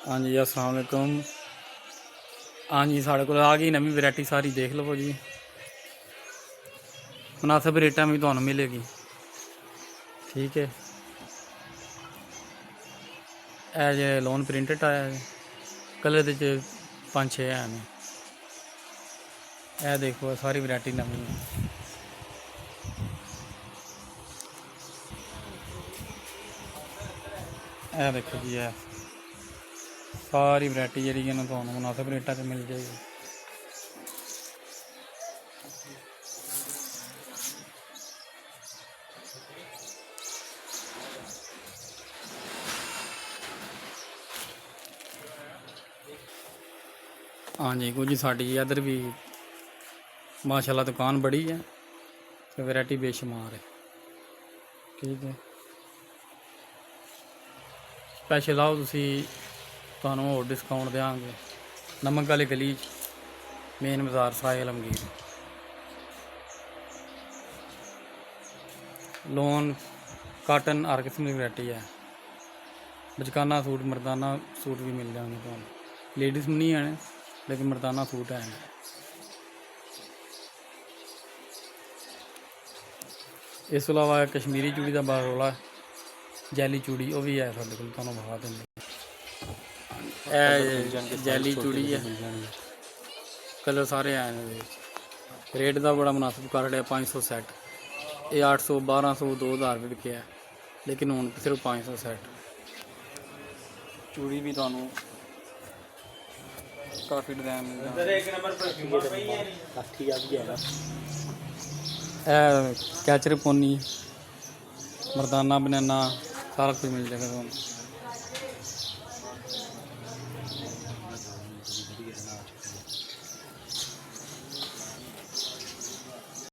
हाँ जी अस्सलाम वालेकुम। हाँ जी साढ़े को आ गई नवी वैरायटी सारी देख लवो जी। मुनासिब रेटा में भी मिलेगी। ठीक है जे लोन प्रिंटेड आया है कलर के 5-6 हैं। यह देखो सारी वैरायटी नवी है। यह देखो जी है सारी वैरायटी जी मुनासिब रेटा से मिल जाएगी। हाँ जी कुछ साड़ी इधर भी माशाल्लाह दुकान बड़ी है तो वैरायटी बेशुमार है। ठीक है स्पैशल आओ तुम होर डिस्काउंट देंगे। नमक वाली गली मेन बाजार साए आलमगीर। लोन काटन हर किस्म की वैरायटी है। बचकाना सूट मर्दाना सूट भी मिल जाएंगे तुम। लेडीज़ में नहीं है लेकिन मर्दाना सूट है। इस तो अलावा कश्मीरी चूड़ी का बड़ा रौला जैली चूड़ी वह भी है साढ़े को तुहानूं विखा देंगे। जैली चूड़ी है कलर सारे हैं। रेट का बड़ा मुनासिब कर रहा 500 सैट। ये 800 1200 2000 भी बिके है लेकिन हूँ सिर्फ 500 सैट। चूड़ी भी तुहानूं काफ़ी डिजाइन कैचर पोनी मर्दाना बनाना सारा कुछ मिल जाएगा तुहानूं।